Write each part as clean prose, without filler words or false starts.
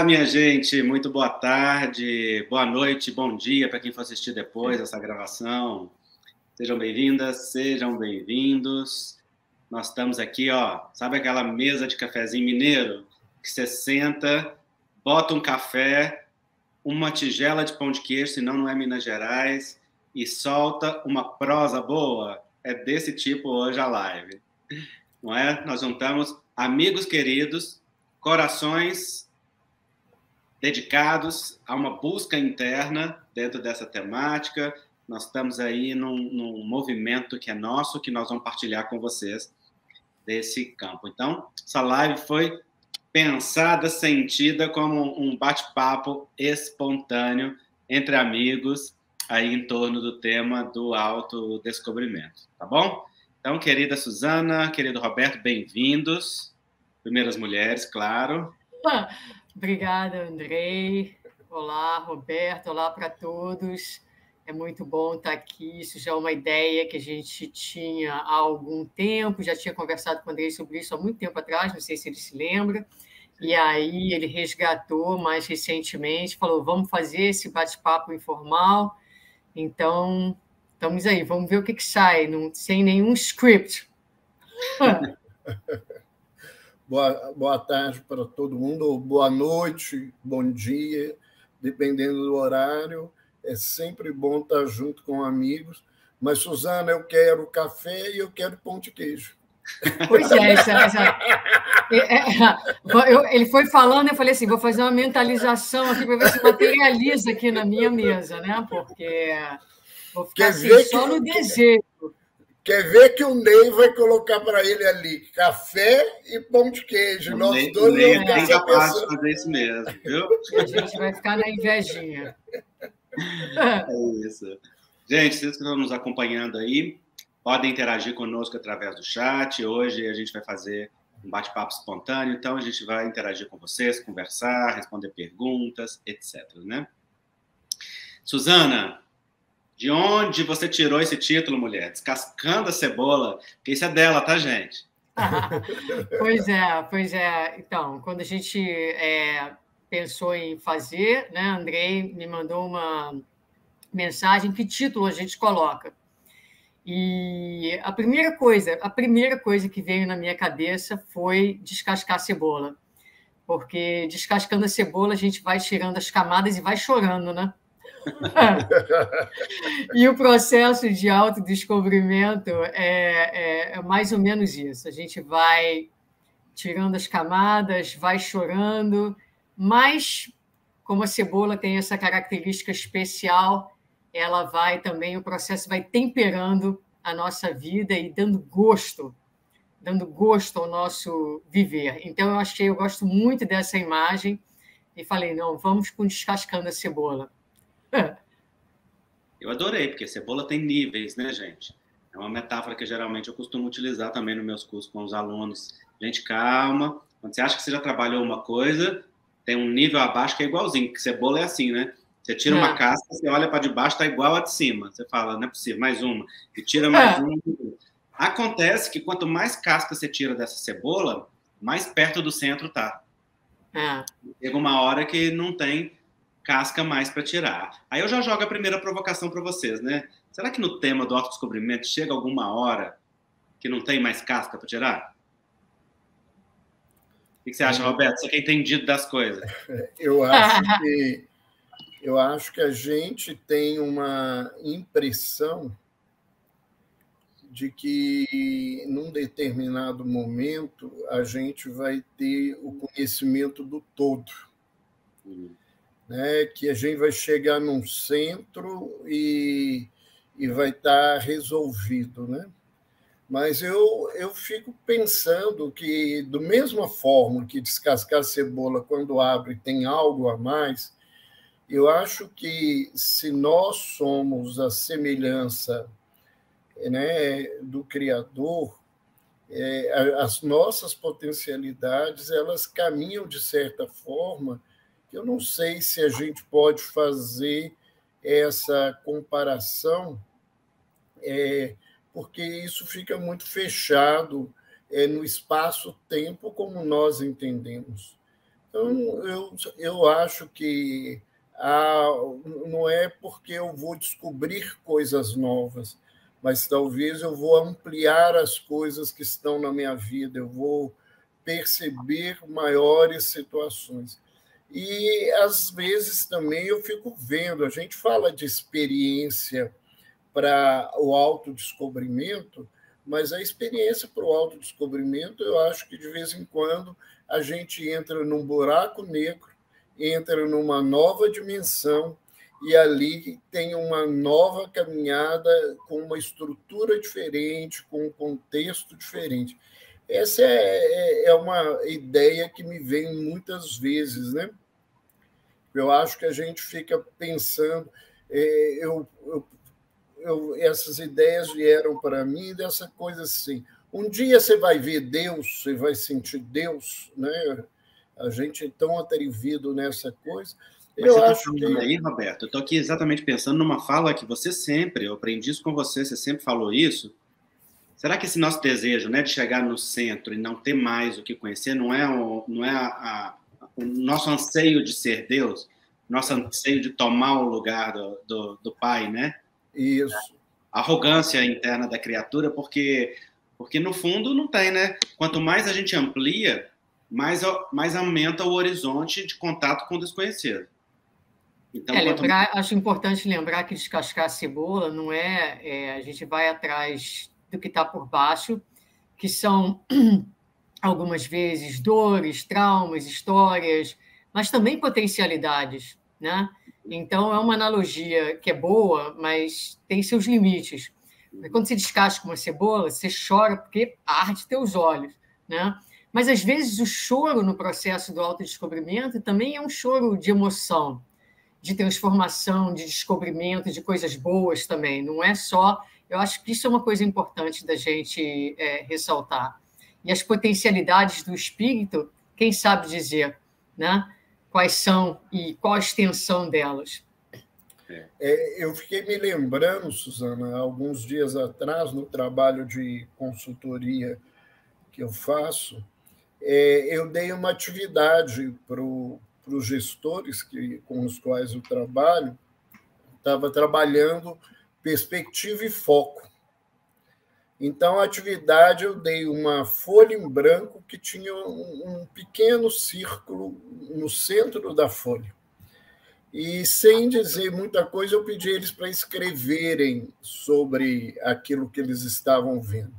minha gente, muito boa tarde, boa noite, bom dia para quem for assistir depois essa gravação. Sejam bem-vindas, sejam bem-vindos. Nós estamos aqui, ó, sabe aquela mesa de cafezinho mineiro? Que você senta, bota um café, uma tigela de pão de queijo, senão não é Minas Gerais, e solta uma prosa boa. É desse tipo hoje a live, não é? Nós juntamos amigos queridos, corações dedicados a uma busca interna dentro dessa temática. Nós estamos aí num movimento que é nosso, que nós vamos partilhar com vocês desse campo. Então, essa live foi pensada, sentida como um bate-papo espontâneo entre amigos aí em torno do tema do autodescobrimento, tá bom? Então, querida Suzana, querido Roberto, bem-vindos. Primeiras mulheres, claro. Obrigada, Andrei. Olá, Roberto. Olá para todos. É muito bom estar aqui. Isso já é uma ideia que a gente tinha há algum tempo. Já tinha conversado com o Andrei sobre isso há muito tempo atrás, não sei se ele se lembra. E aí ele resgatou mais recentemente, falou, vamos fazer esse bate-papo informal. Então, estamos aí. Vamos ver o que sai, sem nenhum script. Boa tarde para todo mundo, boa noite, bom dia, dependendo do horário. É sempre bom estar junto com amigos. Mas, Suzana, eu quero café e eu quero pão de queijo. Pois é, ele foi falando, eu falei assim, vou fazer uma mentalização aqui para ver se materializa aqui na minha mesa, né? Porque vou ficar assim, só no desejo. Quer ver que o Ney vai colocar para ele ali café e pão de queijo. Nós dois vamos ter capaz de fazer isso mesmo, viu? A gente vai ficar na invejinha. É isso. Gente, vocês que estão nos acompanhando aí, podem interagir conosco através do chat. Hoje a gente vai fazer um bate-papo espontâneo, então a gente vai interagir com vocês, conversar, responder perguntas, etc. Né? Suzana, de onde você tirou esse título, mulher? Descascando a cebola, porque isso é dela, tá, gente? Pois é. Então, quando a gente pensou em fazer, né, Andrei me mandou uma mensagem, que título a gente coloca? E a primeira coisa que veio na minha cabeça foi descascar a cebola, porque descascando a cebola a gente vai tirando as camadas e vai chorando, né? E o processo de autodescobrimento é mais ou menos isso. A gente vai tirando as camadas, vai chorando, mas como a cebola tem essa característica especial, ela vai também, o processo vai temperando a nossa vida e dando gosto ao nosso viver. Então, eu gosto muito dessa imagem e falei, não, vamos com descascando a cebola. Eu adorei, porque cebola tem níveis, né, gente? É uma metáfora que geralmente eu costumo utilizar também nos meus cursos com os alunos. Gente, calma. Quando você acha que você já trabalhou uma coisa, tem um nível abaixo que é igualzinho, que cebola é assim, né? Você tira uma casca, você olha para de baixo, tá igual a de cima. Você fala, não é possível, mais uma. E tira mais uma. Acontece que quanto mais casca você tira dessa cebola, mais perto do centro tá. Chega uma hora que não tem casca mais para tirar. Aí eu já jogo a primeira provocação para vocês, né? Será que no tema do autodescobrimento chega alguma hora que não tem mais casca para tirar? O que você acha, Roberto? Você que é entendido das coisas. Eu acho que a gente tem uma impressão de que, num determinado momento, a gente vai ter o conhecimento do todo. Né? Que a gente vai chegar num centro e vai estar resolvido. Né? Mas eu fico pensando que, da mesma forma que descascar a cebola, quando abre, tem algo a mais, eu acho que, se nós somos a semelhança, né, do Criador, as nossas potencialidades elas caminham de certa forma. Eu não sei se a gente pode fazer essa comparação, porque isso fica muito fechado no espaço-tempo como nós entendemos. Então, eu acho que não é porque eu vou descobrir coisas novas, mas talvez eu vou ampliar as coisas que estão na minha vida, eu vou perceber maiores situações. E, às vezes, também eu fico vendo, a gente fala de experiência para o autodescobrimento, mas a experiência para o autodescobrimento, eu acho que, de vez em quando, a gente entra num buraco negro, entra numa nova dimensão, e ali tem uma nova caminhada com uma estrutura diferente, com um contexto diferente. Essa é uma ideia que me vem muitas vezes, né? Eu acho que a gente fica pensando... essas ideias vieram para mim dessa coisa assim. Um dia você vai ver Deus, você vai sentir Deus, né? A gente é tão atrevido nessa coisa. Eu acho que... aí, Roberto, eu estou aqui exatamente pensando numa fala que você sempre, eu aprendi isso com você, você sempre falou isso. Será que esse nosso desejo, né, de chegar no centro e não ter mais o que conhecer, não é o nosso anseio de ser Deus, nosso anseio de tomar o lugar do Pai, né? Isso. A arrogância interna da criatura, porque no fundo não tem, né? Quanto mais a gente amplia, mais aumenta o horizonte de contato com o desconhecido. Então, acho importante lembrar que descascar a cebola não a gente vai atrás do que está por baixo, que são algumas vezes dores, traumas, histórias, mas também potencialidades, né? Então, é uma analogia que é boa, mas tem seus limites. Quando você descasca uma cebola, você chora porque arde teus olhos, né? Mas, às vezes, o choro no processo do autodescobrimento também é um choro de emoção, de transformação, de descobrimento, de coisas boas também. Não é só... Eu acho que isso é uma coisa importante da gente ressaltar. E as potencialidades do espírito, quem sabe dizer, né? Quais são e qual a extensão delas. Eu fiquei me lembrando, Suzana, alguns dias atrás, no trabalho de consultoria que eu faço, eu dei uma atividade para os gestores com os quais eu trabalho, estava trabalhando perspectiva e foco. Então, a atividade, eu dei uma folha em branco que tinha um pequeno círculo no centro da folha. E, sem dizer muita coisa, eu pedi eles para escreverem sobre aquilo que eles estavam vendo.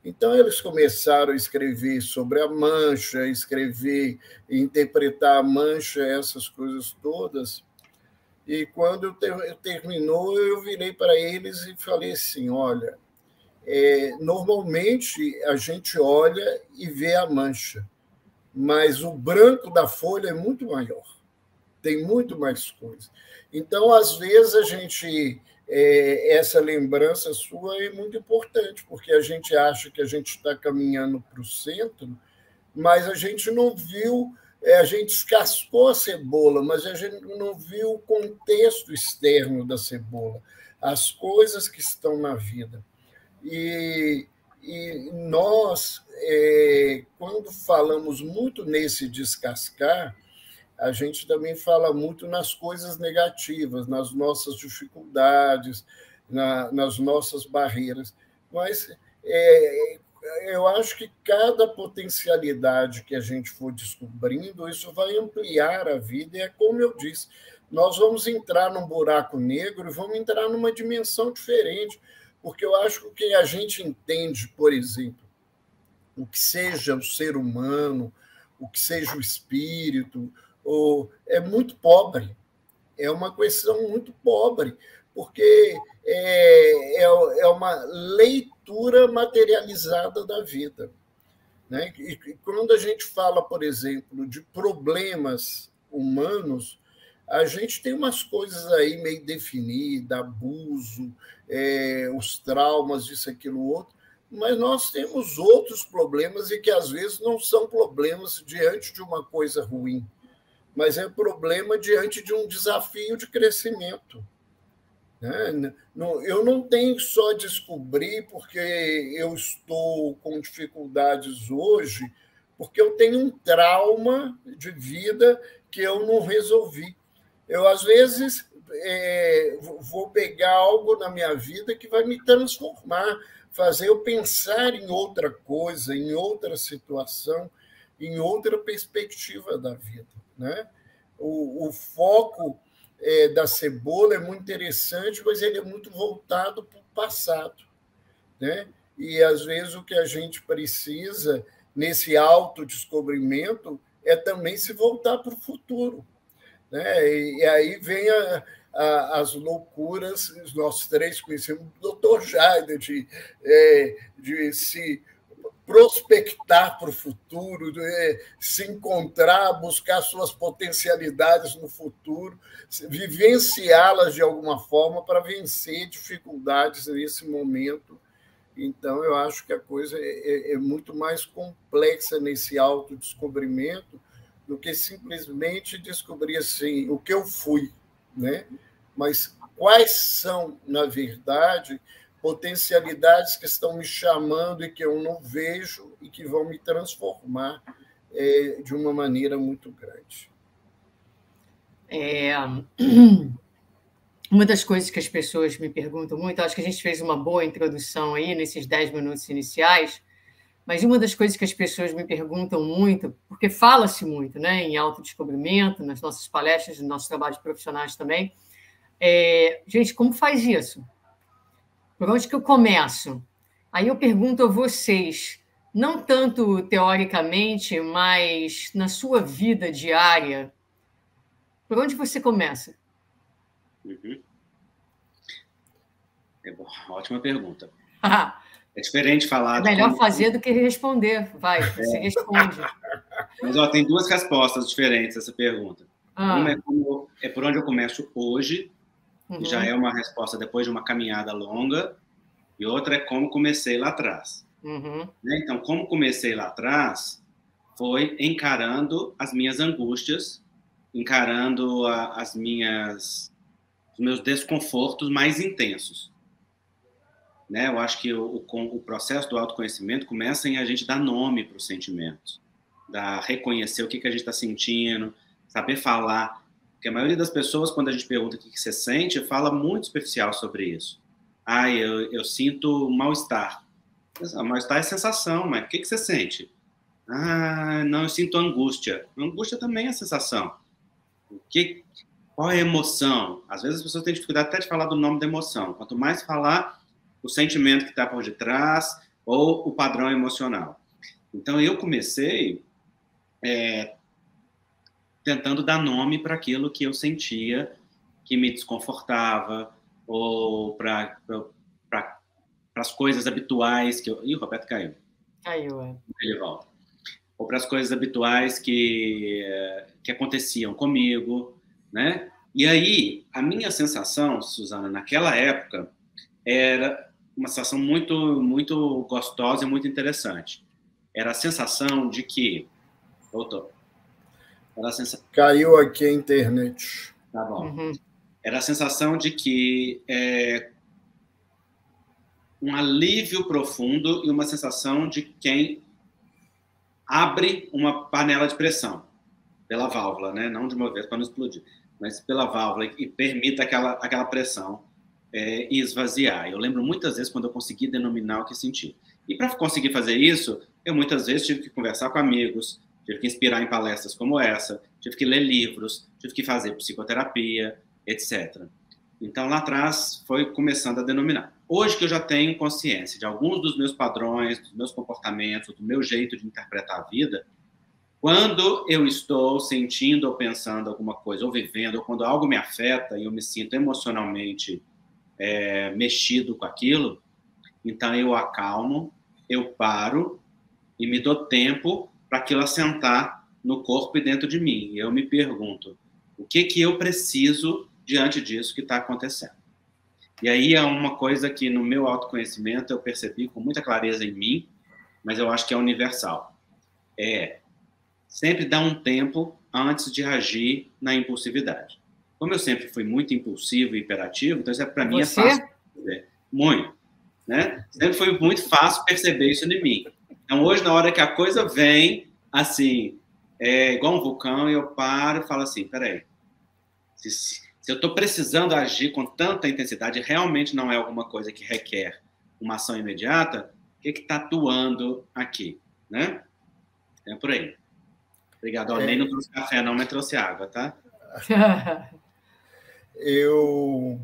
Então, eles começaram a escrever sobre a mancha, escrever, interpretar a mancha, essas coisas todas. E, quando terminou, eu virei para eles e falei assim, olha... normalmente a gente olha e vê a mancha, mas o branco da folha é muito maior, tem muito mais coisa. Então, às vezes, a gente essa lembrança sua é muito importante, porque a gente acha que a gente está caminhando para o centro, mas a gente não viu, a gente descascou a cebola, mas a gente não viu o contexto externo da cebola, as coisas que estão na vida. E nós, quando falamos muito nesse descascar, a gente também fala muito nas coisas negativas, nas nossas dificuldades, nas nossas barreiras. Mas eu acho que cada potencialidade que a gente for descobrindo, isso vai ampliar a vida. E é como eu disse, nós vamos entrar num buraco negro e vamos entrar numa dimensão diferente. Porque eu acho que o que a gente entende, por exemplo, o que seja o ser humano, o que seja o espírito, é muito pobre. É uma questão muito pobre, porque é uma leitura materializada da vida, né? E quando a gente fala, por exemplo, de problemas humanos, a gente tem umas coisas aí meio definidas, abuso, os traumas, isso, aquilo, outro, mas nós temos outros problemas e que, às vezes, não são problemas diante de uma coisa ruim, mas é problema diante de um desafio de crescimento. Né? Eu não tenho só descobrir porque eu estou com dificuldades hoje porque eu tenho um trauma de vida que eu não resolvi. Eu, às vezes, vou pegar algo na minha vida que vai me transformar, fazer eu pensar em outra coisa, em outra situação, em outra perspectiva da vida, né? O foco da cebola é muito interessante, mas ele é muito voltado para o passado, né? E, às vezes, o que a gente precisa, nesse autodescobrimento, é também se voltar para o futuro, né? E aí vem as loucuras, nós três conhecemos o Dr. Jader, de se prospectar para o futuro, se encontrar, buscar suas potencialidades no futuro, vivenciá-las de alguma forma para vencer dificuldades nesse momento. Então, eu acho que a coisa é muito mais complexa nesse autodescobrimento do que simplesmente descobrir assim, o que eu fui, né? Mas quais são, na verdade, potencialidades que estão me chamando e que eu não vejo e que vão me transformar de uma maneira muito grande. Uma das coisas que as pessoas me perguntam muito, acho que a gente fez uma boa introdução aí nesses 10 minutos iniciais, mas uma das coisas que as pessoas me perguntam muito, porque fala-se muito, né, em autodescobrimento, nas nossas palestras, nos nossos trabalhos profissionais também, gente, como faz isso? Por onde que eu começo? Aí eu pergunto a vocês, não tanto teoricamente, mas na sua vida diária, por onde você começa? Uhum. Ótima pergunta. É diferente falar... É melhor fazer do que responder. Vai, você responde. Mas tem duas respostas diferentes a essa pergunta. Uma é por onde eu começo hoje, que já é uma resposta depois de uma caminhada longa, e outra é como comecei lá atrás. Então, como comecei lá atrás foi encarando as minhas angústias, encarando os meus desconfortos mais intensos. Né? Eu acho que o processo do autoconhecimento começa em a gente dar nome para os sentimentos, reconhecer o que a gente está sentindo, saber falar. Porque a maioria das pessoas, quando a gente pergunta o que você sente, fala muito superficial sobre isso. Eu sinto mal-estar. Mal-estar é sensação, mas o que você sente? Não, eu sinto angústia. Angústia também é sensação. Qual é a emoção? Às vezes as pessoas têm dificuldade até de falar do nome da emoção. Quanto mais falar o sentimento que está por detrás ou o padrão emocional. Então, eu comecei tentando dar nome para aquilo que eu sentia que me desconfortava ou para as coisas habituais que eu... Ih, o Roberto caiu. Caiu, Ele volta. Ou para as coisas habituais que aconteciam comigo, né? E aí, a minha sensação, Suzana, naquela época, era uma sensação muito, muito gostosa e muito interessante. Era a sensação de que... Voltou. Caiu aqui a internet. Tá bom. Era a sensação de que um alívio profundo e uma sensação de quem abre uma panela de pressão pela válvula, né? Não de uma vez para não explodir, mas pela válvula e permita aquela pressão e esvaziar. Eu lembro muitas vezes quando eu consegui denominar o que senti. E para conseguir fazer isso, eu muitas vezes tive que conversar com amigos, tive que inspirar em palestras como essa, tive que ler livros, tive que fazer psicoterapia, etc. Então, lá atrás, foi começando a denominar. Hoje que eu já tenho consciência de alguns dos meus padrões, dos meus comportamentos, do meu jeito de interpretar a vida, quando eu estou sentindo ou pensando alguma coisa, ou vivendo, ou quando algo me afeta e eu me sinto emocionalmente mexido com aquilo, então eu acalmo, eu paro e me dou tempo para aquilo assentar no corpo e dentro de mim. E eu me pergunto, o que eu preciso diante disso que está acontecendo? E aí é uma coisa que no meu autoconhecimento eu percebi com muita clareza em mim, mas eu acho que é universal. Sempre dar um tempo antes de agir na impulsividade. Como eu sempre fui muito impulsivo e hiperativo, então isso para mim é fácil perceber. Muito. Né? Sempre foi muito fácil perceber isso em mim. Então hoje, na hora que a coisa vem, assim, é igual um vulcão, e eu paro e falo assim, peraí, se eu estou precisando agir com tanta intensidade, realmente não é alguma coisa que requer uma ação imediata, o que está atuando aqui, né? É por aí. Obrigado. Nem não trouxe café, não, mas trouxe água, tá? Eu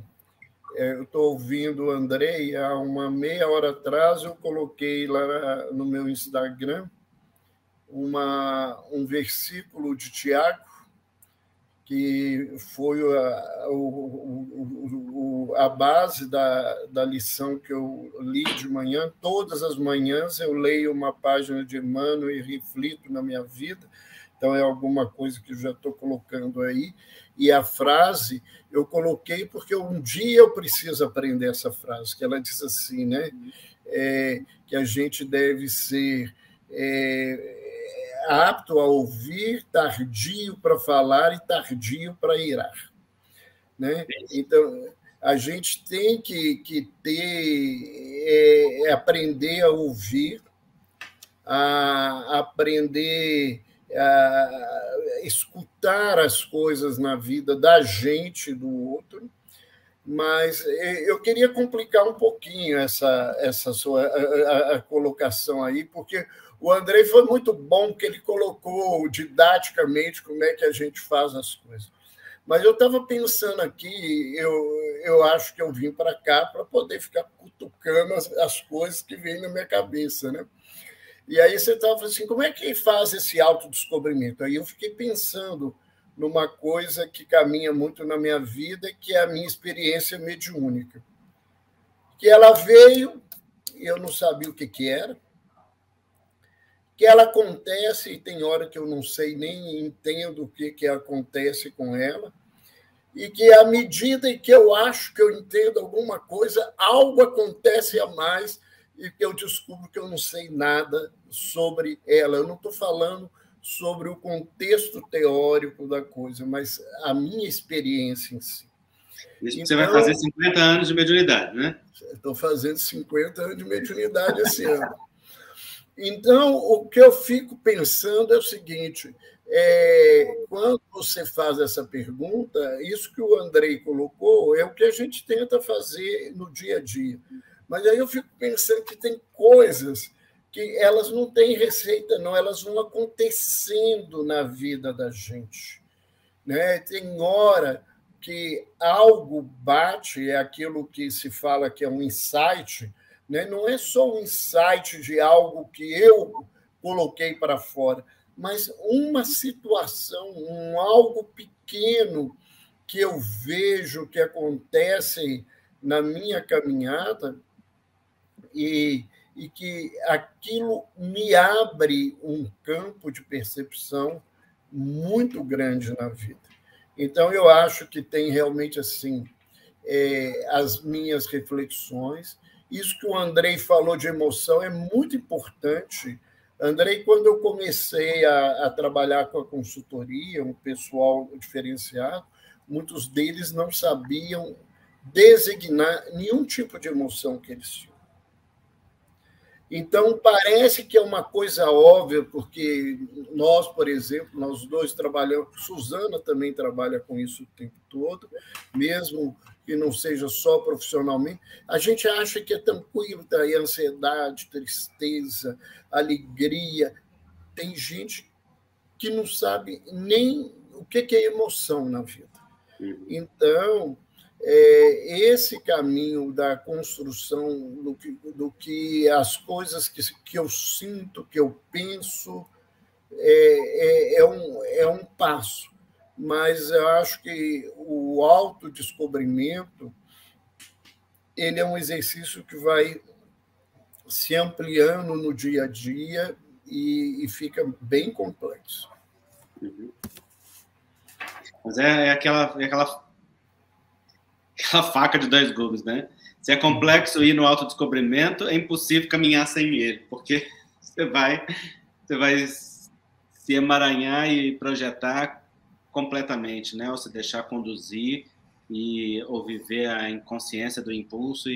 estou ouvindo o Andrei há uma meia hora atrás, eu coloquei lá no meu Instagram um versículo de Tiago, que foi a base da lição que eu li de manhã. Todas as manhãs eu leio uma página de Emmanuel e reflito na minha vida, então é alguma coisa que eu já estou colocando aí. E a frase eu coloquei porque um dia eu preciso aprender essa frase, que ela diz assim, né? Que a gente deve ser apto a ouvir, tardio para falar e tardio para irar, né? Então, a gente tem que ter, aprender a ouvir, a aprender a escutar as coisas na vida da gente, do outro, mas eu queria complicar um pouquinho essa sua a colocação aí, porque o Andrei foi muito bom, que ele colocou didaticamente como é que a gente faz as coisas. Mas eu estava pensando aqui, eu acho que eu vim para cá para poder ficar cutucando as coisas que vêm na minha cabeça, né? E aí você estava falando assim, como é que faz esse autodescobrimento? Aí eu fiquei pensando numa coisa que caminha muito na minha vida, que é a minha experiência mediúnica. Que ela veio, e eu não sabia o que era, que ela acontece, e tem hora que eu não sei nem entendo o que acontece com ela, e que à medida em que eu acho que eu entendo alguma coisa, algo acontece a mais, e que eu descubro que eu não sei nada sobre ela. Eu não estou falando sobre o contexto teórico da coisa, mas a minha experiência em si. Isso então, você vai fazer 50 anos de mediunidade, né? Estou fazendo 50 anos de mediunidade esse ano. Então, o que eu fico pensando é o seguinte, quando você faz essa pergunta, isso que o Andrei colocou é o que a gente tenta fazer no dia a dia. Mas aí eu fico pensando que tem coisas que elas não têm receita, não, elas vão acontecendo na vida da gente, né? Tem hora que algo bate, é aquilo que se fala que é um insight, né? Não é só um insight de algo que eu coloquei para fora, mas uma situação, algo pequeno que eu vejo que acontece na minha caminhada e que aquilo me abre um campo de percepção muito grande na vida. Então, eu acho que tem realmente assim as minhas reflexões. Isso que o Andrei falou de emoção é muito importante. Andrei, quando eu comecei a trabalhar com a consultoria, um pessoal diferenciado, muitos deles não sabiam designar nenhum tipo de emoção que eles tinham. Então, parece que é uma coisa óbvia, porque nós, por exemplo, nós dois trabalhamos, Suzana também trabalha com isso o tempo todo, mesmo que não seja só profissionalmente, a gente acha que é tranquilo, tá aí ansiedade, tristeza, alegria. Tem gente que não sabe nem o que é emoção na vida. Então, esse caminho da construção do que as coisas que eu sinto, que eu penso, é um passo. Mas eu acho que o autodescobrimento ele é um exercício que vai se ampliando no dia a dia e fica bem complexo. Mas é aquela faca de dois gumes, né? Se é complexo ir no autodescobrimento, é impossível caminhar sem ele, porque você vai se emaranhar e projetar completamente, né? Ou se deixar conduzir ou viver a inconsciência do impulso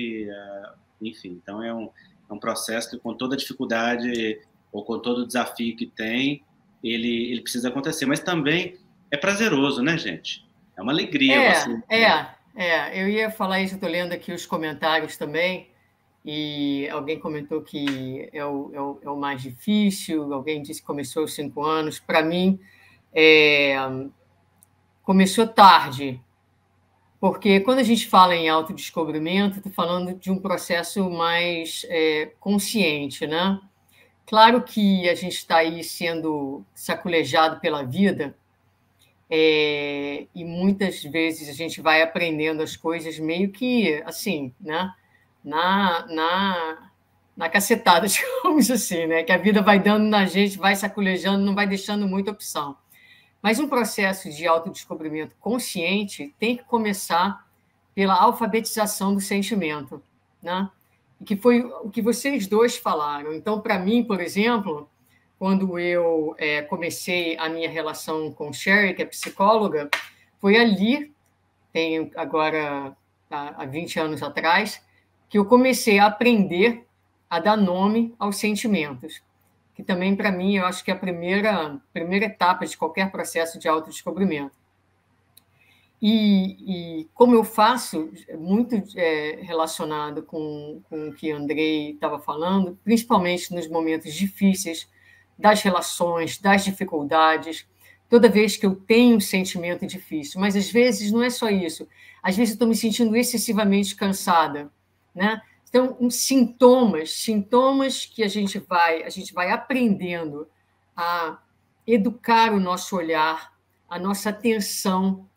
enfim. Então é um processo que, com toda dificuldade ou com todo desafio que tem, ele precisa acontecer, mas também é prazeroso, né, gente? É uma alegria. Você... Eu ia falar isso, estou lendo aqui os comentários também, e alguém comentou que é o mais difícil, alguém disse que começou aos 5 anos. Para mim, começou tarde, porque quando a gente fala em autodescobrimento, estou falando de um processo mais consciente, né? Claro que a gente está aí sendo saculejado pela vida, e muitas vezes a gente vai aprendendo as coisas meio que assim, né? Na cacetada, digamos assim, né? Que a vida vai dando na gente, vai saculejando, não vai deixando muita opção. Mas um processo de autodescobrimento consciente tem que começar pela alfabetização do sentimento, né? E que foi o que vocês dois falaram. Então, para mim, por exemplo, quando eu comecei a minha relação com Sherry, que é psicóloga, foi ali, tem agora há 20 anos atrás, que eu comecei a aprender a dar nome aos sentimentos, que também, para mim, eu acho que é a primeira etapa de qualquer processo de autodescobrimento. E como eu faço, muito relacionado com o que Andrei estava falando, principalmente nos momentos difíceis das relações, das dificuldades, toda vez que eu tenho um sentimento difícil, mas às vezes não é só isso, às vezes eu estou me sentindo excessivamente cansada, né? Então, sintomas que a gente vai aprendendo a educar o nosso olhar, a nossa atenção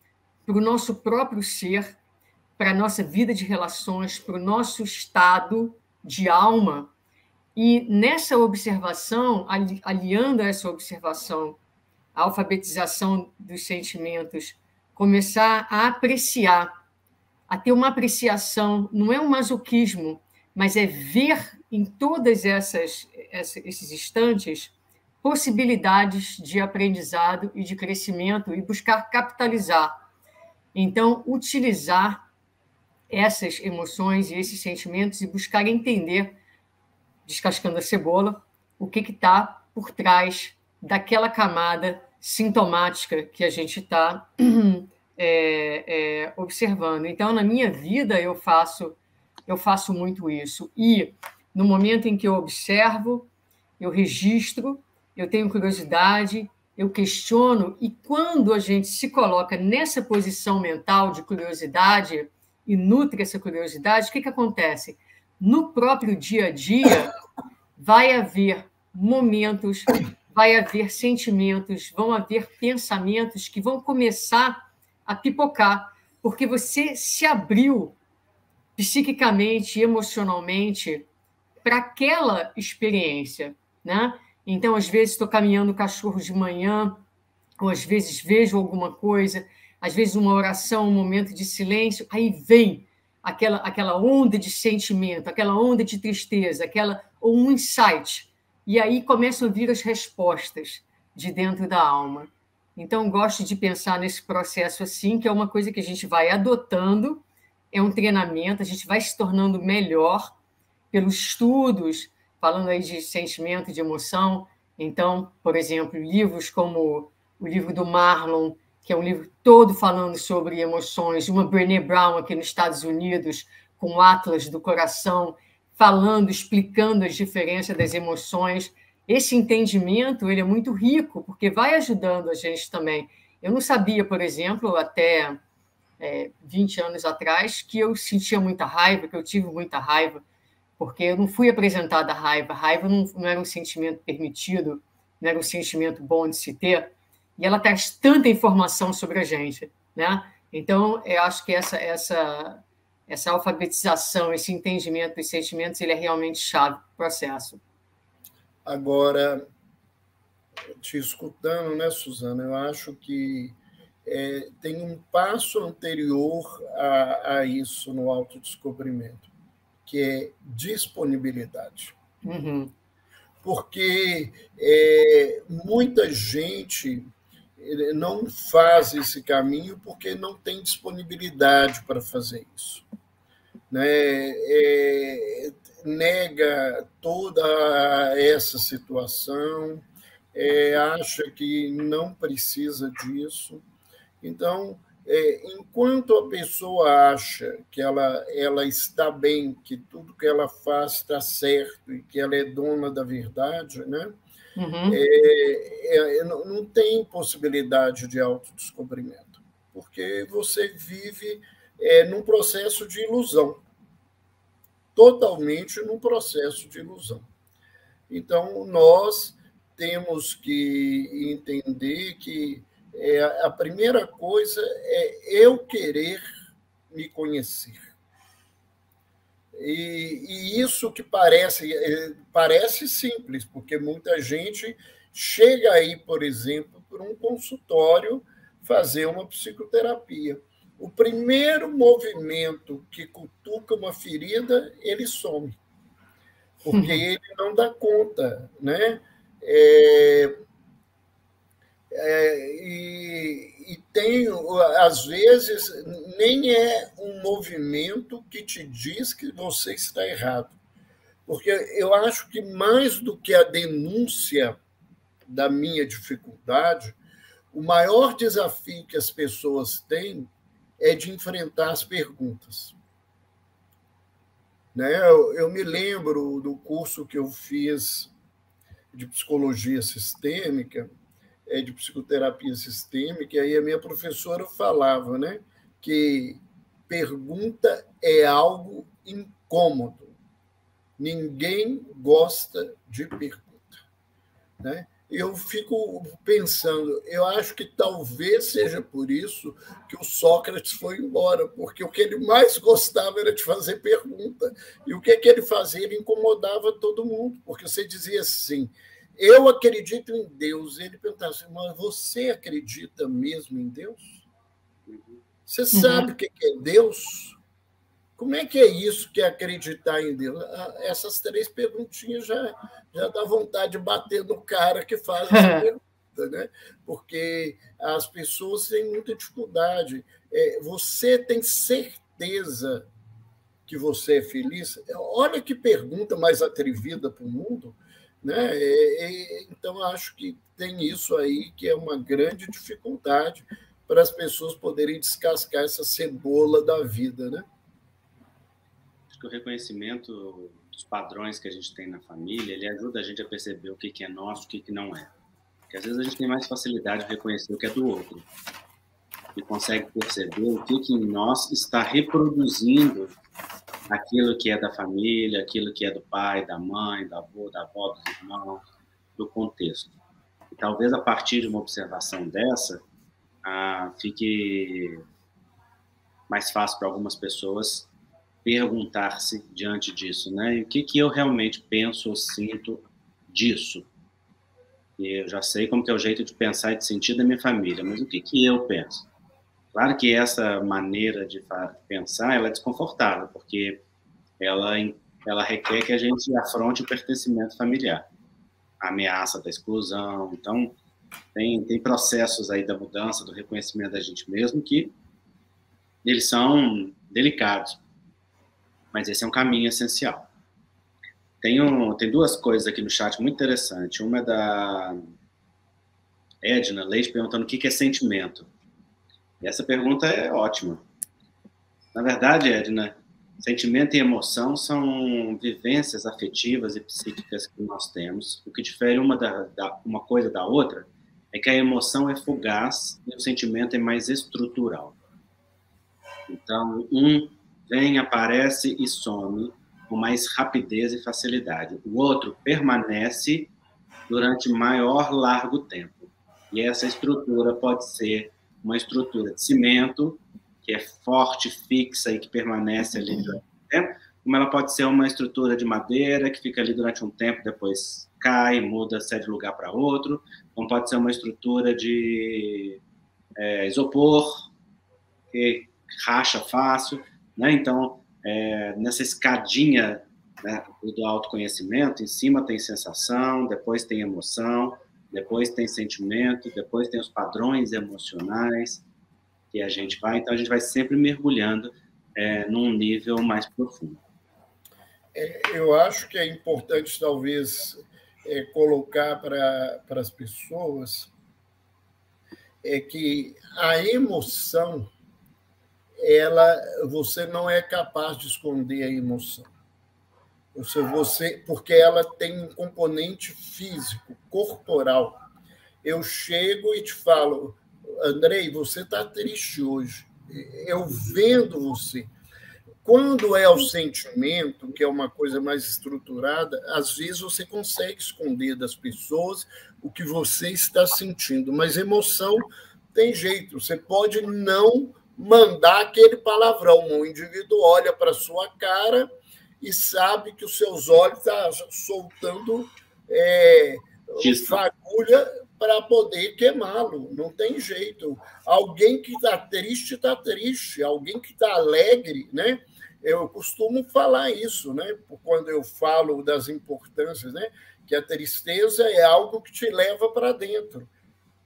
para o nosso próprio ser, para a nossa vida de relações, para o nosso estado de alma. E nessa observação, aliando a essa observação, a alfabetização dos sentimentos, começar a apreciar, a ter uma apreciação, não é um masoquismo, mas é ver em todas esses instantes possibilidades de aprendizado e de crescimento e buscar capitalizar. Então, utilizar essas emoções e esses sentimentos e buscar entender, descascando a cebola, o que está por trás daquela camada sintomática que a gente está observando. Então, na minha vida, eu faço muito isso. E, no momento em que eu observo, eu registro, eu tenho curiosidade, eu questiono, e quando a gente se coloca nessa posição mental de curiosidade e nutre essa curiosidade, o que acontece? No próprio dia a dia, vai haver momentos, vai haver sentimentos, vão haver pensamentos que vão começar a pipocar, porque você se abriu psiquicamente, emocionalmente, para aquela experiência, né? Então, às vezes, estou caminhando o cachorro de manhã, ou às vezes vejo alguma coisa, às vezes uma oração, um momento de silêncio, aí vem aquela onda de sentimento, aquela onda de tristeza, ou um insight, e aí começam a vir as respostas de dentro da alma. Então, gosto de pensar nesse processo assim, que é uma coisa que a gente vai adotando, é um treinamento, a gente vai se tornando melhor pelos estudos, falando aí de sentimento, de emoção. Então, por exemplo, livros como o livro do Marlon, que é um livro todo falando sobre emoções, uma Brené Brown aqui nos Estados Unidos, com o Atlas do Coração, falando, explicando as diferenças das emoções. Esse entendimento ele é muito rico, porque vai ajudando a gente também. Eu não sabia, por exemplo, até 20 anos atrás, que eu sentia muita raiva, que eu tive muita raiva, porque eu não fui apresentada à raiva. A raiva não era um sentimento permitido, não era um sentimento bom de se ter, e ela traz tanta informação sobre a gente, né? Então, eu acho que essa alfabetização, esse entendimento dos sentimentos, ele é realmente chave para o processo. Agora, te escutando, né, Suzana, eu acho que tem um passo anterior a isso no autodescobrimento, que é disponibilidade. Uhum. Porque muita gente não faz esse caminho porque não tem disponibilidade para fazer isso, né? Nega toda essa situação, acha que não precisa disso. Então, enquanto a pessoa acha que ela está bem, que tudo que ela faz está certo e que ela é dona da verdade, né? Não tem possibilidade de autodescobrimento, porque você vive num processo de ilusão, totalmente num processo de ilusão. Então, nós temos que entender que a primeira coisa é eu querer me conhecer. E isso que parece simples, porque muita gente chega aí, por exemplo, por um consultório fazer uma psicoterapia. O primeiro movimento que cutuca uma ferida, ele some, porque ele não dá conta, né? E tem, às vezes, nem é um movimento que te diz que você está errado. Porque eu acho que mais do que a denúncia da minha dificuldade, o maior desafio que as pessoas têm é de enfrentar as perguntas. Né? Eu me lembro do curso que eu fiz de psicologia sistêmica, de psicoterapia sistêmica, e aí a minha professora falava, né, que pergunta é algo incômodo. Ninguém gosta de pergunta. Né? Eu fico pensando, eu acho que talvez seja por isso que o Sócrates foi embora, porque o que ele mais gostava era de fazer pergunta. E o que ele fazia? Ele incomodava todo mundo, porque você dizia assim, eu acredito em Deus. E ele perguntava assim, mas você acredita mesmo em Deus? Você sabe o que é Deus? Como é que é isso que é acreditar em Deus? Essas 3 perguntinhas já dá vontade de bater no cara que faz essa pergunta, né? Porque as pessoas têm muita dificuldade. Você tem certeza que você é feliz? Olha que pergunta mais atrevida para o mundo. Né? Então, acho que tem isso aí que é uma grande dificuldade para as pessoas poderem descascar essa cebola da vida. Né? Acho que o reconhecimento dos padrões que a gente tem na família, ele ajuda a gente a perceber o que é nosso, o que não é. Porque às vezes a gente tem mais facilidade de reconhecer o que é do outro e consegue perceber o que em nós está reproduzindo aquilo que é da família, aquilo que é do pai, da mãe, da avó, dos irmãos, do contexto. E talvez a partir de uma observação dessa, fique mais fácil para algumas pessoas perguntar-se diante disso, né? E o que eu realmente penso ou sinto disso? E eu já sei como que é o jeito de pensar e de sentir da minha família, mas o que eu penso? Claro que essa maneira de pensar, ela é desconfortável, porque ela requer que a gente afronte o pertencimento familiar, a ameaça da exclusão. Então, tem processos aí da mudança, do reconhecimento da gente mesmo, que eles são delicados, mas esse é um caminho essencial. Tem 2 coisas aqui no chat muito interessantes. Uma é da Edna Leite perguntando o que é sentimento. E essa pergunta é ótima. Na verdade, Edna, sentimento e emoção são vivências afetivas e psíquicas que nós temos. O que difere uma coisa da outra é que a emoção é fugaz e o sentimento é mais estrutural. Então, vem, aparece e some com mais rapidez e facilidade. O outro permanece durante maior largo tempo. E essa estrutura pode ser uma estrutura de cimento, que é forte, fixa e que permanece ali durante um tempo, como ela pode ser uma estrutura de madeira, que fica ali durante um tempo, depois cai, muda, cede lugar para outro, como pode ser uma estrutura de isopor, que racha fácil, né? Então, nessa escadinha, né, do autoconhecimento, em cima tem sensação, depois tem emoção, depois tem sentimento, depois tem os padrões emocionais que a gente vai, então a gente vai sempre mergulhando num nível mais profundo. Eu acho que é importante, talvez, colocar para as pessoas é que a emoção, você não é capaz de esconder a emoção. Porque ela tem um componente físico, corporal. Eu chego e te falo, Andrei, você está triste hoje. Eu vendo você. Quando é o sentimento, que é uma coisa mais estruturada, às vezes você consegue esconder das pessoas o que você está sentindo, mas emoção tem jeito. Você pode não mandar aquele palavrão. O indivíduo olha para a sua cara e sabe que os seus olhos estão soltando fagulha para poder queimá-lo. Não tem jeito. Alguém que está triste, está triste. Alguém que está alegre, né? Eu costumo falar isso, né? Quando eu falo das importâncias, né? Que a tristeza é algo que te leva para dentro,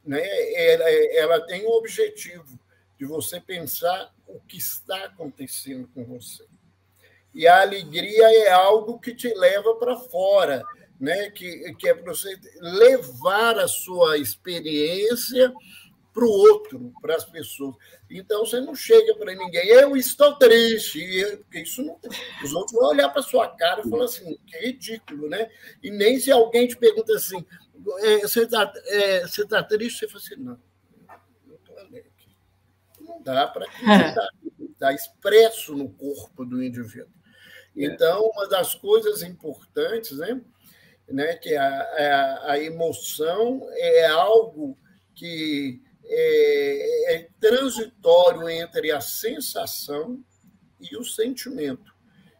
né? Ela tem o objetivo de você pensar o que está acontecendo com você. E a alegria é algo que te leva para fora, né? Que é para você levar a sua experiência para o outro, para as pessoas. Então, você não chega para ninguém, eu estou triste, porque isso não, os outros vão olhar para a sua cara e falar assim, que ridículo, né? E nem se alguém te pergunta assim, você está triste? Você fala assim, não, eu estou alegre. Não dá para acreditar, está expresso no corpo do indivíduo. Então, uma das coisas importantes, né, que a emoção é algo que é transitório entre a sensação e o sentimento.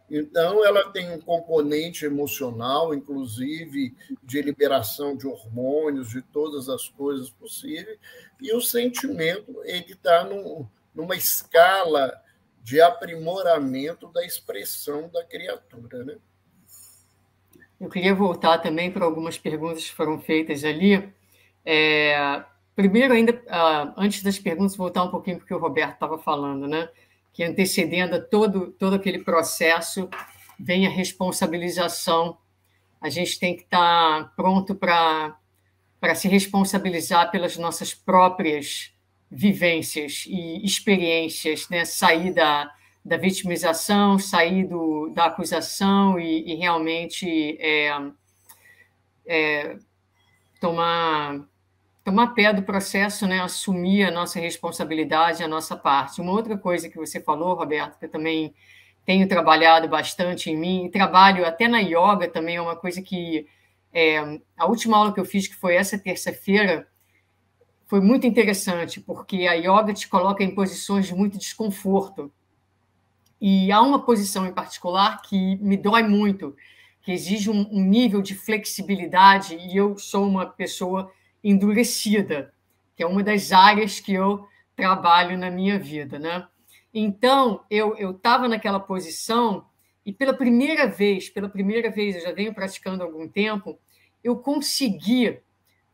Então, ela tem um componente emocional, inclusive de liberação de hormônios, de todas as coisas possíveis, e o sentimento ele está numa escala de aprimoramento da expressão da criatura, né? Eu queria voltar também para algumas perguntas que foram feitas ali. Primeiro, ainda antes das perguntas, voltar um pouquinho para o que o Roberto estava falando, né? Que antecedendo todo aquele processo vem a responsabilização. A gente tem que estar pronto para se responsabilizar pelas nossas próprias vivências e experiências, né? Sair da vitimização, sair da acusação e realmente tomar pé do processo, né? Assumir a nossa responsabilidade, a nossa parte. Uma outra coisa que você falou, Roberto, que eu também tenho trabalhado bastante em mim, e trabalho até na yoga também, é uma coisa que a última aula que eu fiz, que foi essa terça-feira, foi muito interessante, porque a yoga te coloca em posições de muito desconforto. E há uma posição em particular que me dói muito, que exige um nível de flexibilidade, e eu sou uma pessoa endurecida, que é uma das áreas que eu trabalho na minha vida, né? Então, eu estava naquela posição e pela primeira vez, eu já venho praticando há algum tempo, eu consegui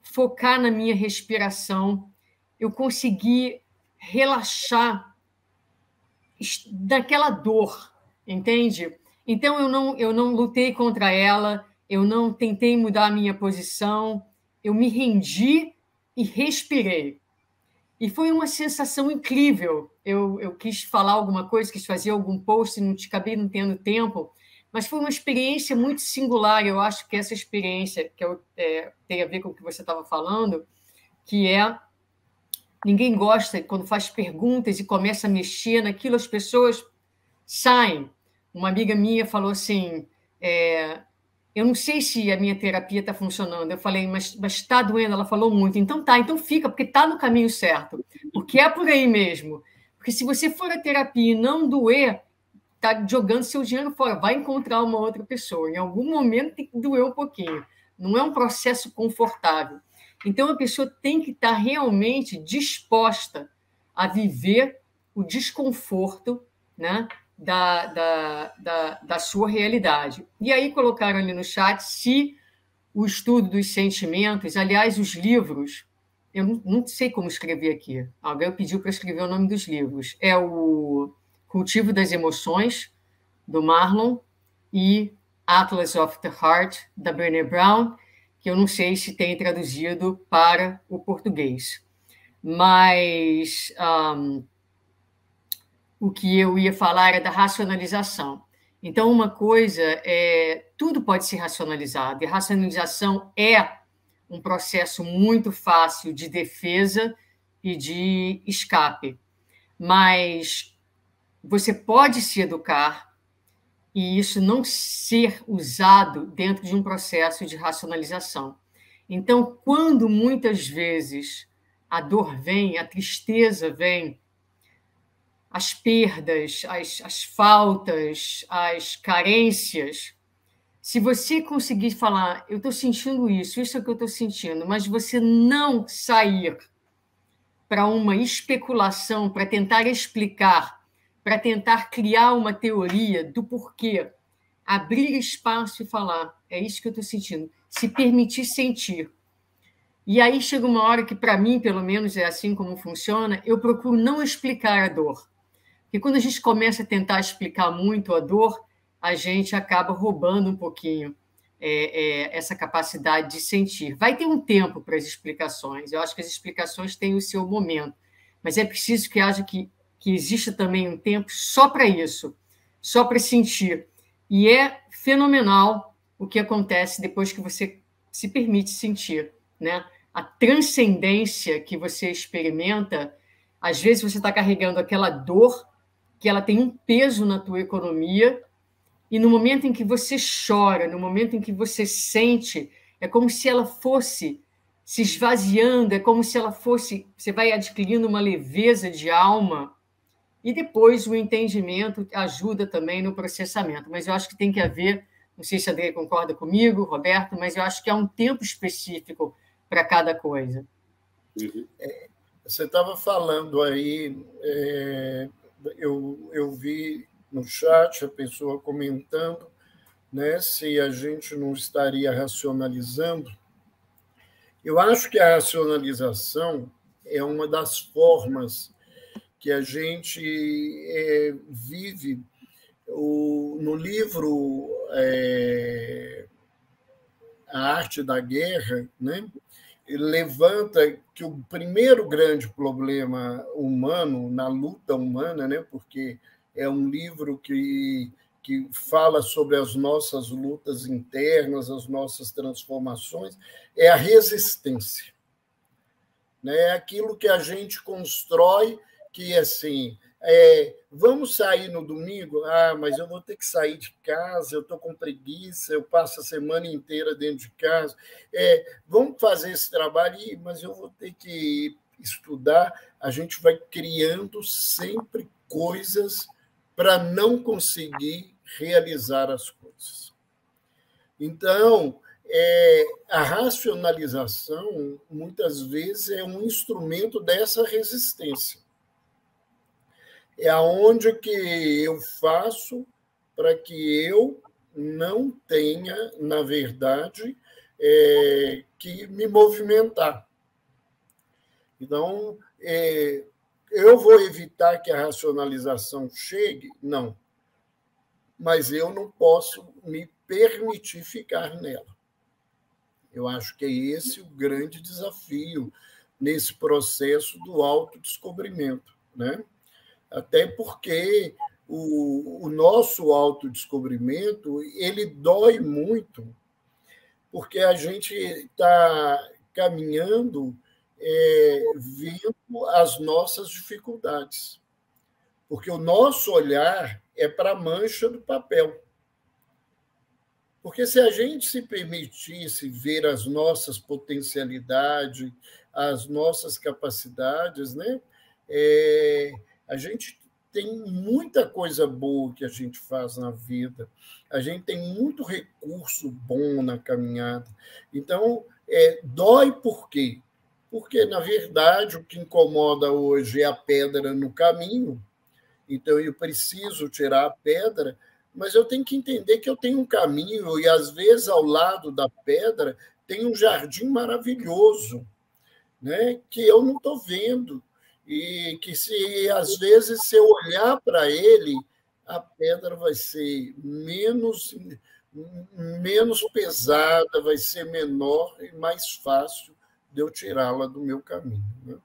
focar na minha respiração, eu consegui relaxar daquela dor, entende? Então, eu não lutei contra ela, eu não tentei mudar a minha posição, eu me rendi e respirei. E foi uma sensação incrível. Eu quis falar alguma coisa, quis fazer algum post, acabei não tendo tempo, mas foi uma experiência muito singular. Eu acho que essa experiência, que tem a ver com o que você estava falando, que ninguém gosta quando faz perguntas e começa a mexer naquilo, as pessoas saem. Uma amiga minha falou assim, eu não sei se a minha terapia está funcionando. Eu falei, mas está doendo? Ela falou muito. Então fica, porque está no caminho certo. Porque é por aí mesmo. Porque se você for à terapia e não doer, está jogando seu dinheiro fora. Vai encontrar uma outra pessoa. Em algum momento tem que doer um pouquinho. Não é um processo confortável. Então, a pessoa tem que estar realmente disposta a viver o desconforto, né, da sua realidade. E aí colocaram ali no chat se o estudo dos sentimentos, aliás, os livros, eu não sei como escrever aqui, alguém pediu para escrever o nome dos livros, é o Cultivo das Emoções, do Marlon, e Atlas of the Heart, da Brené Brown, que eu não sei se tem traduzido para o português. Mas o que eu ia falar é da racionalização. Então, uma coisa tudo pode ser racionalizado, e racionalização é um processo muito fácil de defesa e de escape. Mas você pode se educar e isso não ser usado dentro de um processo de racionalização. Então, quando muitas vezes a dor vem, a tristeza vem, as perdas, as faltas, as carências, se você conseguir falar, eu estou sentindo isso é o que eu estou sentindo, mas você não sair para uma especulação, para tentar explicar, para tentar criar uma teoria do porquê, abrir espaço e falar, é isso que eu estou sentindo, se permitir sentir. E aí chega uma hora que, para mim, pelo menos é assim como funciona, eu procuro não explicar a dor. Porque quando a gente começa a tentar explicar muito a dor, a gente acaba roubando um pouquinho essa capacidade de sentir. Vai ter um tempo para as explicações. Eu acho que as explicações têm o seu momento, mas é preciso que haja que exista também um tempo só para isso, só para sentir. E é fenomenal o que acontece depois que você se permite sentir, né? A transcendência que você experimenta, às vezes você está carregando aquela dor que ela tem um peso na tua economia, e no momento em que você chora, no momento em que você sente, é como se ela fosse se esvaziando, é como se ela fosse... Você vai adquirindo uma leveza de alma, e depois o entendimento ajuda também no processamento. Mas eu acho que tem que haver, não sei se a André concorda comigo, Roberto, mas eu acho que há um tempo específico para cada coisa. Você estava falando aí, eu vi no chat a pessoa comentando, né, se a gente não estaria racionalizando. Eu acho que a racionalização é uma das formas que a gente vive. No livro A Arte da Guerra, né, ele levanta que o primeiro grande problema humano, na luta humana, né, porque é um livro que fala sobre as nossas lutas internas, as nossas transformações, é a resistência. É aquilo que a gente constrói, que assim, vamos sair no domingo? Mas eu vou ter que sair de casa, eu estou com preguiça, eu passo a semana inteira dentro de casa. Vamos fazer esse trabalho, mas eu vou ter que estudar. A gente vai criando sempre coisas para não conseguir realizar as coisas. Então, a racionalização, muitas vezes, é um instrumento dessa resistência. É aonde que eu faço para que eu não tenha, na verdade, que me movimentar. Então, eu vou evitar que a racionalização chegue? Não. Mas eu não posso me permitir ficar nela. Eu acho que é esse o grande desafio nesse processo do autodescobrimento, né? Até porque o nosso autodescobrimento ele dói muito, porque a gente está caminhando vendo as nossas dificuldades. Porque o nosso olhar é para a mancha do papel. Porque se a gente se permitisse ver as nossas potencialidades, as nossas capacidades, né? A gente tem muita coisa boa que a gente faz na vida, a gente tem muito recurso bom na caminhada. Então, dói por quê? Porque, na verdade, o que incomoda hoje é a pedra no caminho, então eu preciso tirar a pedra, mas eu tenho que entender que eu tenho um caminho e, às vezes, ao lado da pedra tem um jardim maravilhoso, né, que eu não estou vendo. E que, às vezes, se eu olhar para ele, a pedra vai ser menos menos pesada, vai ser menor e mais fácil de eu tirá-la do meu caminho. Né?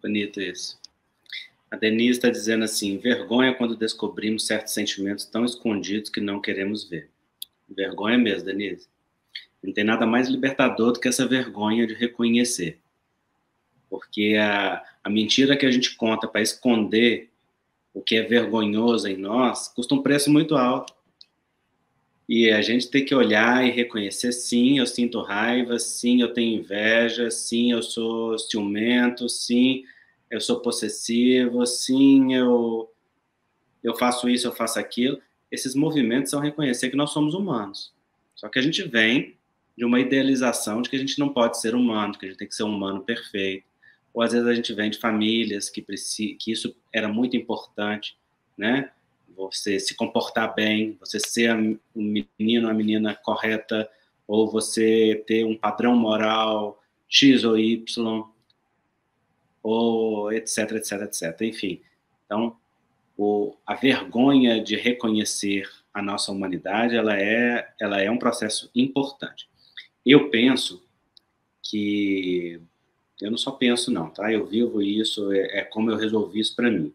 Bonito isso. A Denise está dizendo assim: vergonha quando descobrimos certos sentimentos tão escondidos que não queremos ver. Vergonha mesmo, Denise. Não tem nada mais libertador do que essa vergonha de reconhecer. Porque a mentira que a gente conta para esconder o que é vergonhoso em nós custa um preço muito alto. E a gente tem que olhar e reconhecer: sim, eu sinto raiva, sim, eu tenho inveja, sim, eu sou ciumento, sim, eu sou possessivo, sim, eu faço isso, eu faço aquilo. Esses movimentos são reconhecer que nós somos humanos. Só que a gente vem de uma idealização de que a gente não pode ser humano, que a gente tem que ser um humano perfeito. Ou às vezes a gente vem de famílias que isso era muito importante, né? Você se comportar bem, você ser um menino, uma menina correta, ou você ter um padrão moral X ou Y, ou etc, etc, etc. Enfim, então, a vergonha de reconhecer a nossa humanidade, ela é um processo importante. Eu penso que... Eu não só penso, não, tá? Eu vivo isso, é como eu resolvi isso para mim.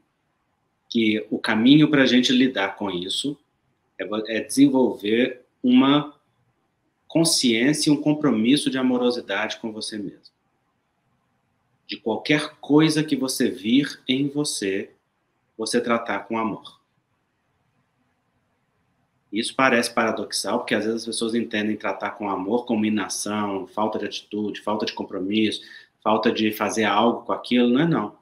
Que o caminho para a gente lidar com isso é desenvolver uma consciência e um compromisso de amorosidade com você mesmo. De qualquer coisa que você vir em você tratar com amor. Isso parece paradoxal, porque às vezes as pessoas entendem tratar com amor como inação, falta de atitude, falta de compromisso, falta de fazer algo com aquilo. Não é não.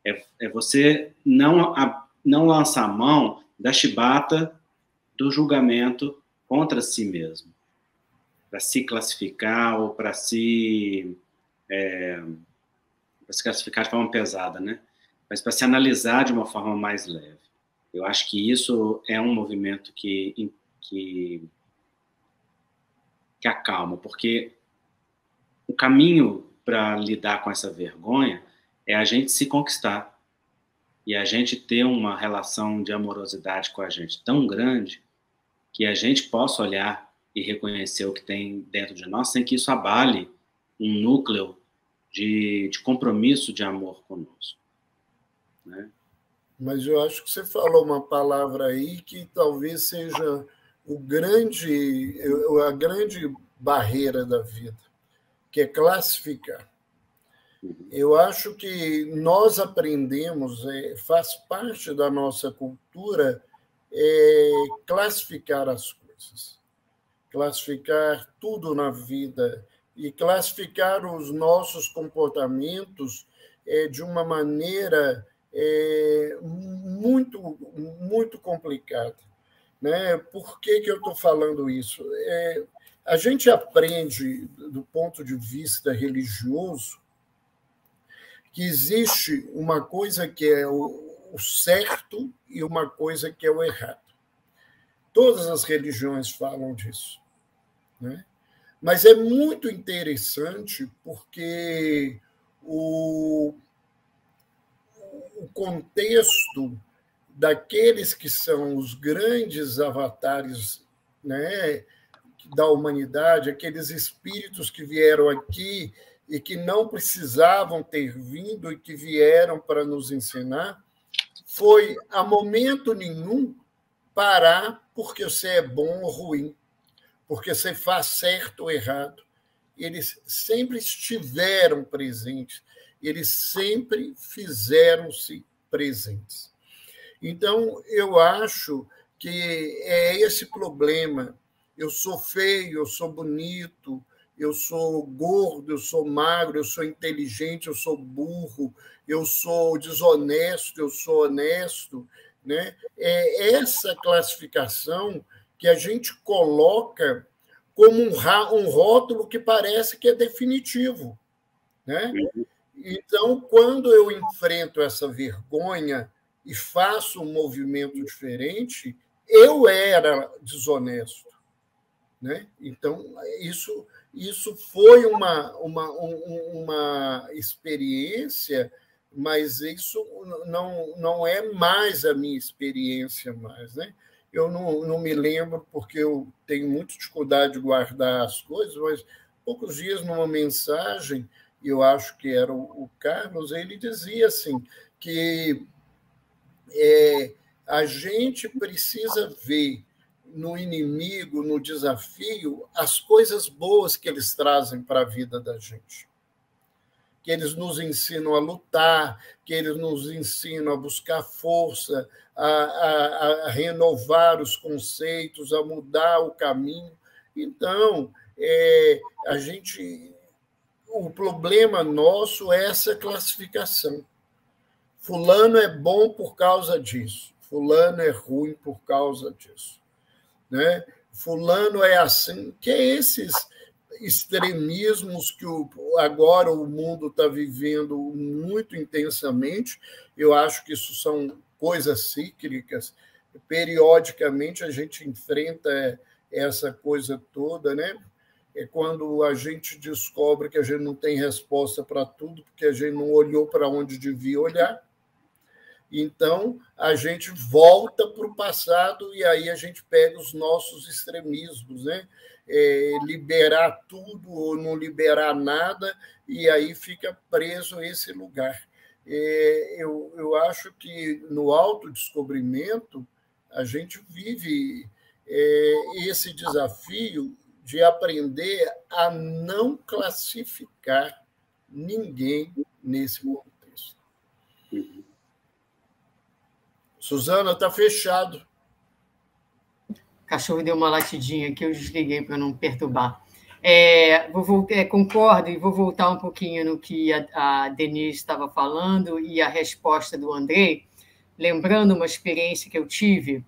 É você não lançar mão da chibata do julgamento contra si mesmo, para se classificar ou para se classificar de forma pesada, né? Mas para se analisar de uma forma mais leve. Eu acho que isso é um movimento que acalma, porque o caminho para lidar com essa vergonha é a gente se conquistar e a gente ter uma relação de amorosidade com a gente tão grande que a gente possa olhar e reconhecer o que tem dentro de nós sem que isso abale um núcleo de compromisso de amor conosco, né? Mas eu acho que você falou uma palavra aí que talvez seja a grande barreira da vida, que é classificar. Eu acho que nós aprendemos, faz parte da nossa cultura, classificar as coisas, classificar tudo na vida e classificar os nossos comportamentos de uma maneira muito, muito complicada. Né? Por que eu estou falando isso? A gente aprende, do ponto de vista religioso, que existe uma coisa que é o certo e uma coisa que é o errado. Todas as religiões falam disso. Né? Mas é muito interessante porque o contexto daqueles que são os grandes avatares, né, da humanidade, aqueles espíritos que vieram aqui e que não precisavam ter vindo e que vieram para nos ensinar, foi, a momento nenhum, parar porque você é bom ou ruim, porque você faz certo ou errado. Eles sempre estiveram presentes, eles sempre fizeram-se presentes. Então, eu acho que é esse problema. Eu sou feio, eu sou bonito, eu sou gordo, eu sou magro, eu sou inteligente, eu sou burro, eu sou desonesto, eu sou honesto. Né? É essa classificação que a gente coloca como um rótulo que parece que é definitivo. Né? Então, quando eu enfrento essa vergonha e faço um movimento diferente, eu era desonesto. Né? Então, isso foi uma experiência mas isso não é mais a minha experiência mais, né? Eu não me lembro, porque eu tenho muita dificuldade de guardar as coisas, mas poucos dias, numa mensagem, eu acho que era o Carlos, ele dizia assim, que a gente precisa ver no inimigo, no desafio, as coisas boas que eles trazem para a vida da gente. Que eles nos ensinam a lutar, que eles nos ensinam a buscar força, a renovar os conceitos, a mudar o caminho. Então, o problema nosso é essa classificação. Fulano é bom por causa disso, fulano é ruim por causa disso, né? Fulano é assim, que é esses extremismos que agora o mundo está vivendo muito intensamente. Eu acho que isso são coisas cíclicas. Periodicamente a gente enfrenta essa coisa toda, né? É quando a gente descobre que a gente não tem resposta para tudo, porque a gente não olhou para onde devia olhar. Então, a gente volta para o passado e aí a gente pega os nossos extremismos, né? Liberar tudo ou não liberar nada, e aí fica preso a esse lugar. Eu acho que no autodescobrimento a gente vive esse desafio de aprender a não classificar ninguém nesse contexto. Suzana, está fechado. O cachorro deu uma latidinha aqui, eu desliguei para não perturbar. Concordo e vou voltar um pouquinho no que a Denise estava falando e a resposta do Andrei, lembrando uma experiência que eu tive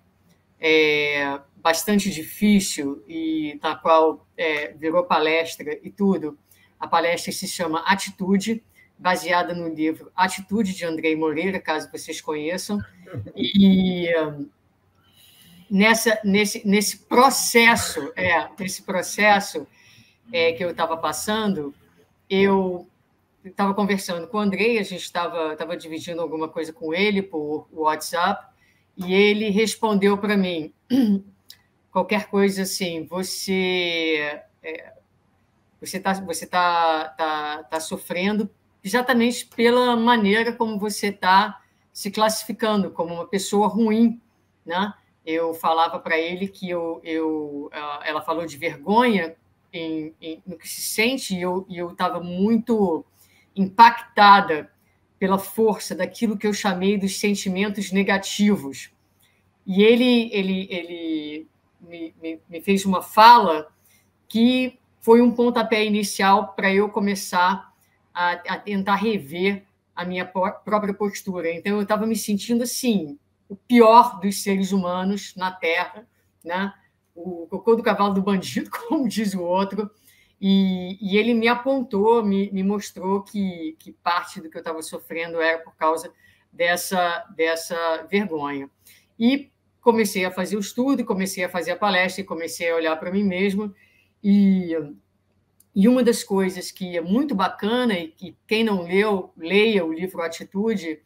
bastante difícil e na qual virou palestra e tudo. A palestra se chama Atitude, baseada no livro Atitude, de Andrei Moreira, caso vocês conheçam. E nesse processo que eu estava passando, eu estava conversando com o Andrei, a gente estava dividindo alguma coisa com ele por WhatsApp, e ele respondeu para mim qualquer coisa assim: você tá sofrendo exatamente pela maneira como você está se classificando como uma pessoa ruim, né? Eu falava para ele que ela falou de vergonha no que se sente, e eu estava muito impactada pela força daquilo que eu chamei dos sentimentos negativos. E ele me fez uma fala que foi um pontapé inicial para eu começar a tentar rever a minha própria postura. Então, eu estava me sentindo assim, o pior dos seres humanos na Terra, né? O cocô do cavalo do bandido, como diz o outro, e ele me apontou, me mostrou que parte do que eu estava sofrendo era por causa dessa vergonha. E comecei a fazer o estudo, comecei a fazer a palestra, e comecei a olhar para mim mesma, e uma das coisas que é muito bacana, e que quem não leu, leia o livro Atitude,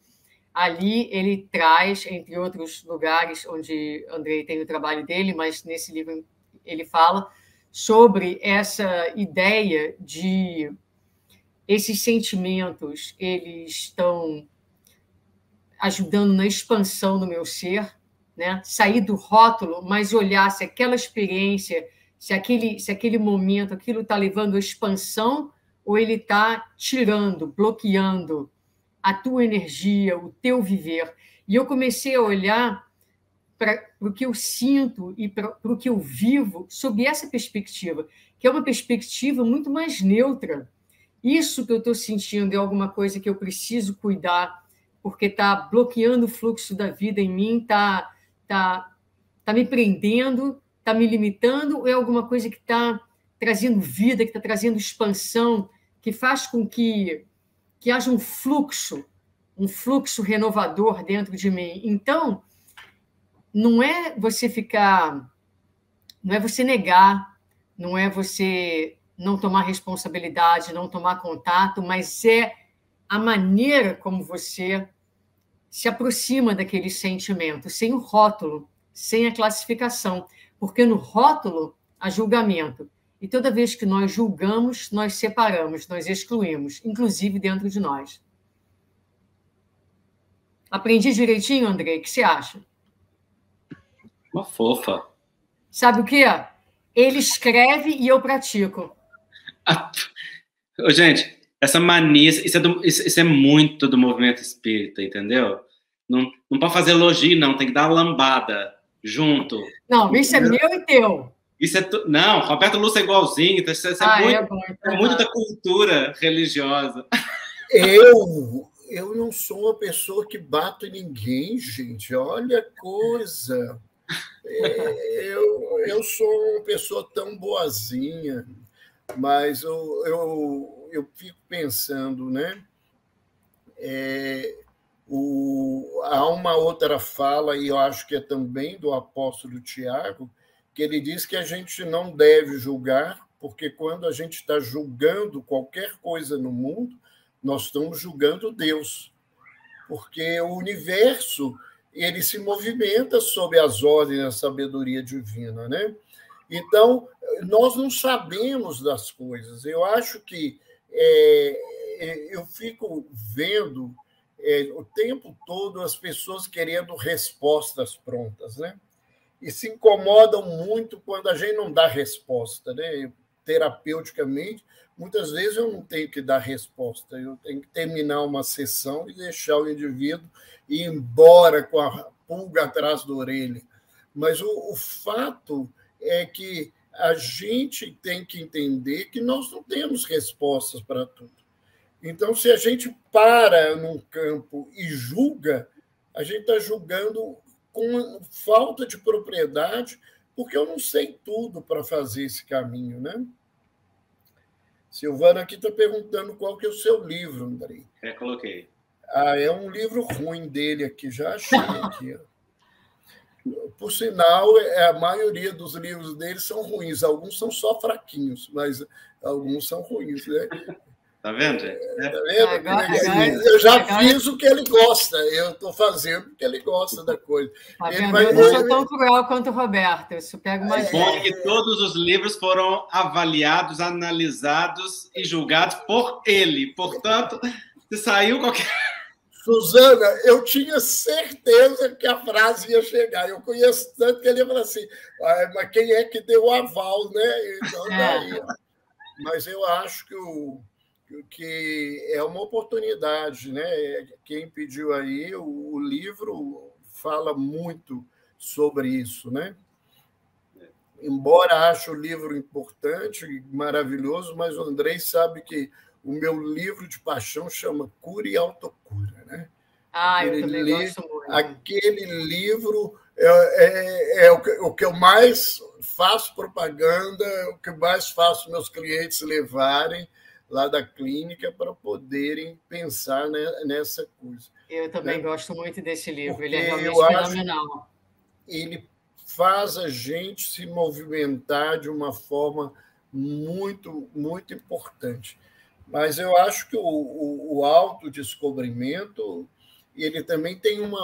ali ele traz, entre outros lugares onde Andrei tem o trabalho dele, mas nesse livro ele fala sobre essa ideia de esses sentimentos, eles estão ajudando na expansão do meu ser, né? Sair do rótulo, mas olhar se aquela experiência, se aquele momento, aquilo está levando à expansão ou ele está tirando, bloqueando a tua energia, o teu viver. E eu comecei a olhar para o que eu sinto e para o que eu vivo sob essa perspectiva, que é uma perspectiva muito mais neutra. Isso que eu estou sentindo é alguma coisa que eu preciso cuidar, porque está bloqueando o fluxo da vida em mim, está me prendendo, está me limitando, ou é alguma coisa que está trazendo vida, que está trazendo expansão, que faz com que haja um fluxo renovador dentro de mim. Então, não é você negar, não é você não tomar responsabilidade, não tomar contato, mas é a maneira como você se aproxima daquele sentimento, sem o rótulo, sem a classificação. Porque no rótulo há julgamento. E toda vez que nós julgamos, nós separamos, nós excluímos, inclusive dentro de nós. Aprendi direitinho, Andrei? O que você acha? Uma fofa. Sabe o quê? Ele escreve e eu pratico. Gente, essa mania, isso é muito do movimento espírita, entendeu? Não pode fazer elogio, não. Tem que dar uma lambada junto. Não, isso é meu e teu. Não, Roberto Lúcio é igualzinho. Então isso é muito da cultura religiosa. Eu não sou uma pessoa que bato em ninguém, gente. Olha a coisa. Eu sou uma pessoa tão boazinha, mas eu fico pensando, né? Há uma outra fala, e eu acho que é também do apóstolo Tiago, que ele diz que a gente não deve julgar, porque quando a gente está julgando qualquer coisa no mundo, nós estamos julgando Deus, porque o universo ele se movimenta sob as ordens da sabedoria divina, né? Então, nós não sabemos das coisas. Eu acho que eu fico vendo o tempo todo as pessoas querendo respostas prontas, né? E se incomodam muito quando a gente não dá resposta, né? Terapeuticamente, muitas vezes eu não tenho que dar resposta, eu tenho que terminar uma sessão e deixar o indivíduo ir embora com a pulga atrás da orelha. Mas o fato é que a gente tem que entender que nós não temos respostas para tudo. Então, se a gente para num campo e julga, a gente está julgando com falta de propriedade, porque eu não sei tudo para fazer esse caminho, né? Silvana aqui está perguntando qual que é o seu livro, Andrei. Coloquei. É um livro ruim dele aqui, já achei aqui. Por sinal, a maioria dos livros dele são ruins. Alguns são só fraquinhos, mas alguns são ruins, né? Tá vendo, gente? Tá vendo? Eu já fiz o que ele gosta. Eu estou fazendo o que ele gosta da coisa. Tá vendo? Eu não sou tão cruel quanto o Roberto. Isso pega mais. Bom que todos os livros foram avaliados, analisados e julgados por ele. Portanto, se saiu qualquer... Suzana, eu tinha certeza que a frase ia chegar. Eu conheço tanto que ele ia falar assim, mas quem é que deu o aval, né? Então, daí. Mas eu acho que é uma oportunidade, né? Quem pediu aí, o livro fala muito sobre isso, né? Embora ache o livro importante, maravilhoso, mas o Andrei sabe que o meu livro de paixão chama Cura e Autocura, né? Eu também gosto muito. Aquele livro é o que eu mais faço propaganda, o que mais faço meus clientes levarem lá da clínica para poderem pensar nessa coisa. Eu também gosto muito desse livro, porque ele é realmente fenomenal. Ele faz a gente se movimentar de uma forma muito, muito importante. Mas eu acho que o autodescobrimento ele também tem uma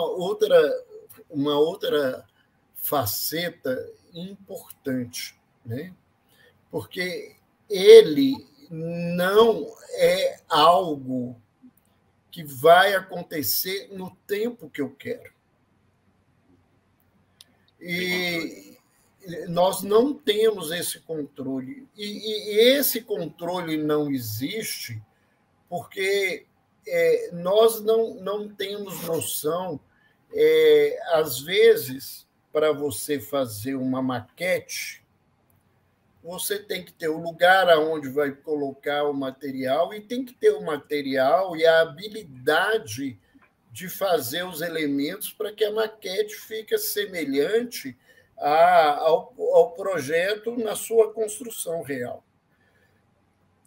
outra faceta importante, né? Porque ele não é algo que vai acontecer no tempo que eu quero. E nós não temos esse controle. E esse controle não existe porque nós não temos noção. Às vezes, para você fazer uma maquete, você tem que ter o lugar aonde vai colocar o material e tem que ter o material e a habilidade de fazer os elementos para que a maquete fique semelhante ao projeto na sua construção real.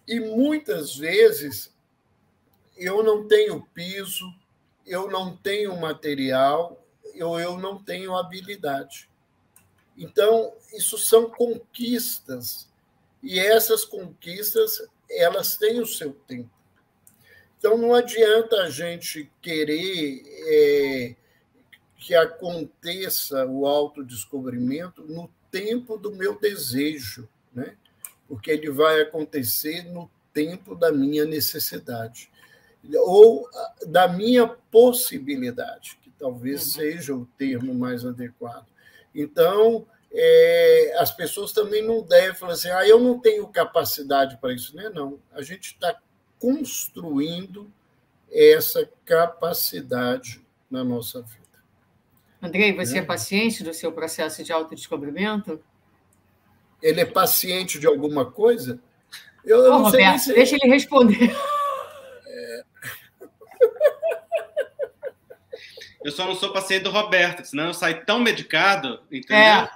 E muitas vezes eu não tenho piso, eu não tenho material, eu não tenho habilidade. Então, isso são conquistas, e essas conquistas elas têm o seu tempo. Então, não adianta a gente querer que aconteça o autodescobrimento no tempo do meu desejo, né? Porque ele vai acontecer no tempo da minha necessidade, ou da minha possibilidade, que talvez seja o termo mais adequado. Então, as pessoas também não devem falar assim, eu não tenho capacidade para isso. Né? Não, a gente está construindo essa capacidade na nossa vida. Andrei, você é paciente do seu processo de autodescobrimento? Ele é paciente de alguma coisa? Eu não Roberto, sei deixa ele responder. Eu só não sou paciente do Roberto, senão eu saio tão medicado, entendeu?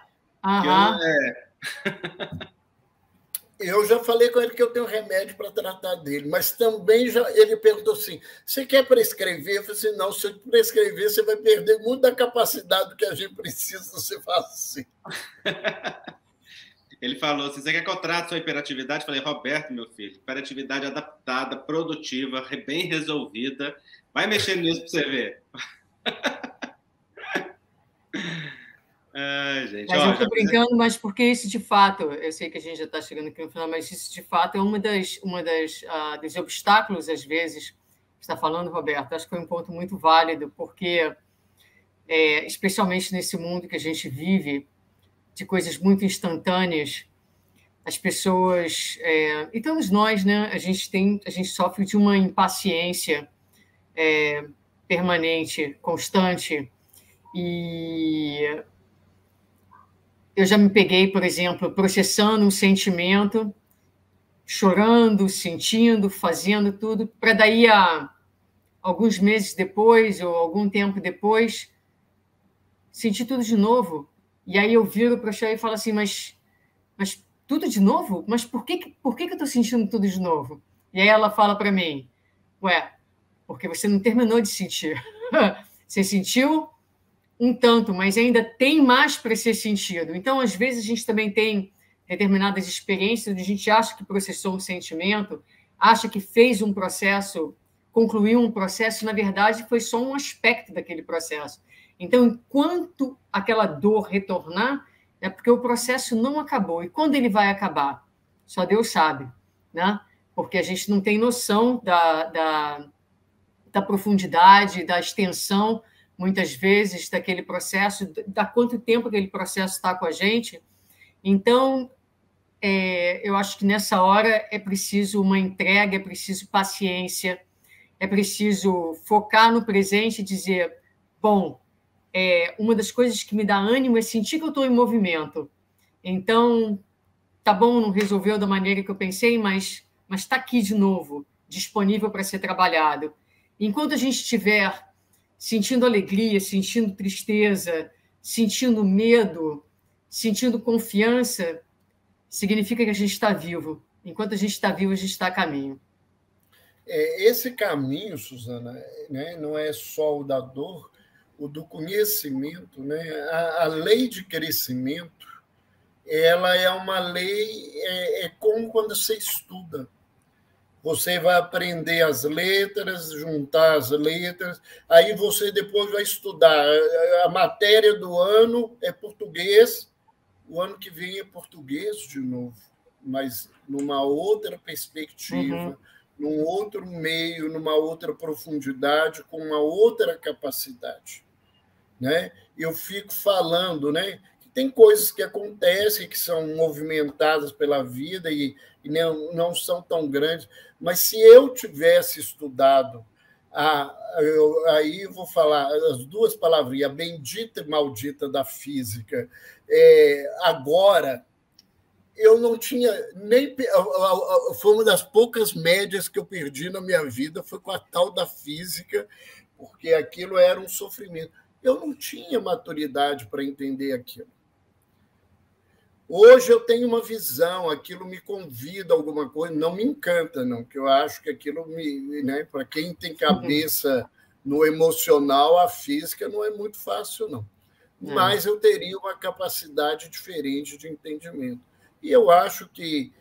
Eu já falei com ele que eu tenho remédio para tratar dele, mas também ele perguntou assim, você quer prescrever? Eu falei assim, não, se eu prescrever, você vai perder muito da capacidade que a gente precisa, você faz assim. Ele falou assim, você quer que eu trate sua hiperatividade? Eu falei, Roberto, meu filho, hiperatividade adaptada, produtiva, bem resolvida, vai mexer nisso para você ver. Gente, mas eu estou brincando, mas porque isso de fato, eu sei que a gente já está chegando aqui no final, mas isso de fato é dos obstáculos, às vezes, que você está falando, Roberto. Acho que foi um ponto muito válido, porque, especialmente nesse mundo que a gente vive, de coisas muito instantâneas, as pessoas, e todos nós, né, a gente sofre de uma impaciência permanente, constante, e eu já me peguei, por exemplo, processando um sentimento, chorando, sentindo, fazendo tudo, para daí, alguns meses depois ou algum tempo depois, sentir tudo de novo. E aí eu viro para a Chay e falo assim, mas tudo de novo? Mas por que eu estou sentindo tudo de novo? E aí ela fala para mim, porque você não terminou de sentir. Você sentiu um tanto, mas ainda tem mais para ser sentido. Então, às vezes, a gente também tem determinadas experiências onde a gente acha que processou um sentimento, acha que fez um processo, concluiu um processo, na verdade, foi só um aspecto daquele processo. Então, enquanto aquela dor retornar, é porque o processo não acabou. E quando ele vai acabar? Só Deus sabe, né? Porque a gente não tem noção da profundidade, da extensão, muitas vezes, daquele processo, da quanto tempo aquele processo está com a gente. Então, eu acho que nessa hora é preciso uma entrega, é preciso paciência, é preciso focar no presente e dizer, bom, uma das coisas que me dá ânimo é sentir que eu estou em movimento. Então, tá bom, não resolveu da maneira que eu pensei, mas está aqui de novo, disponível para ser trabalhado. Enquanto a gente estiver sentindo alegria, sentindo tristeza, sentindo medo, sentindo confiança, significa que a gente está vivo. Enquanto a gente está vivo, a gente está a caminho. Esse caminho, Suzana, né, não é só o da dor, o do conhecimento, né? A lei de crescimento, ela é uma lei, como quando você estuda. Você vai aprender as letras, juntar as letras, aí você depois vai estudar. A matéria do ano é português, o ano que vem é português de novo, mas numa outra perspectiva, num outro meio, numa outra profundidade, com uma outra capacidade. Né? Eu fico falando, né, que tem coisas que acontecem, que são movimentadas pela vida e não são tão grandes, mas se eu tivesse estudado, aí eu vou falar as duas palavrinhas, a bendita e maldita da física, agora eu não tinha nem... Foi uma das poucas médias que eu perdi na minha vida, foi com a tal da física, porque aquilo era um sofrimento. Eu não tinha maturidade para entender aquilo. Hoje eu tenho uma visão, aquilo me convida a alguma coisa, não me encanta, não, porque eu acho que aquilo né, para quem tem cabeça no emocional, a física não é muito fácil, não. Mas eu teria uma capacidade diferente de entendimento. E eu acho que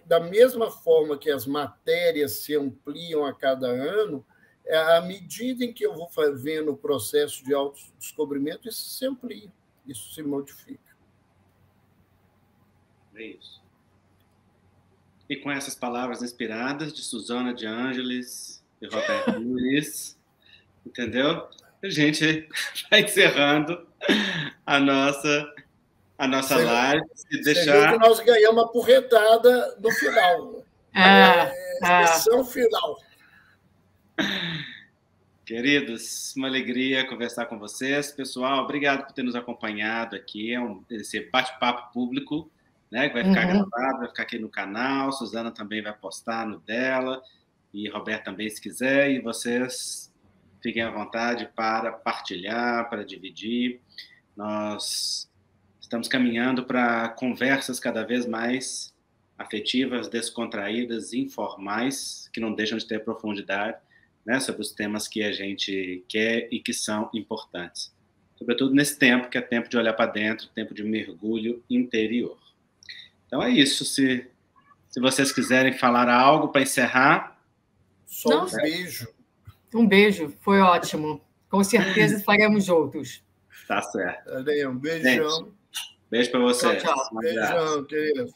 Da mesma forma que as matérias se ampliam a cada ano, à medida em que eu vou vendo o processo de autodescobrimento, isso se amplia, isso se modifica. É isso. E com essas palavras inspiradas de Suzana de Ângeles e Roberto Luiz, entendeu? A gente vai encerrando a nossa live. Você viu que nós ganhamos a porretada no final. Sessão final. Queridos, uma alegria conversar com vocês. Pessoal, obrigado por ter nos acompanhado aqui. Esse bate-papo público, né, que vai ficar gravado, vai ficar aqui no canal. Suzana também vai postar no dela. E Roberto também, se quiser. E vocês fiquem à vontade para partilhar, para dividir. Nós estamos caminhando para conversas cada vez mais afetivas, descontraídas, informais, que não deixam de ter profundidade, né, sobre os temas que a gente quer e que são importantes. Sobretudo nesse tempo, que é tempo de olhar para dentro, tempo de mergulho interior. Então é isso. Se vocês quiserem falar algo para encerrar... Só um beijo. Um beijo, foi ótimo. Com certeza faremos outros. Tá certo. Um beijão. Gente, beijo para vocês. Tchau, tchau. Beijão, querido.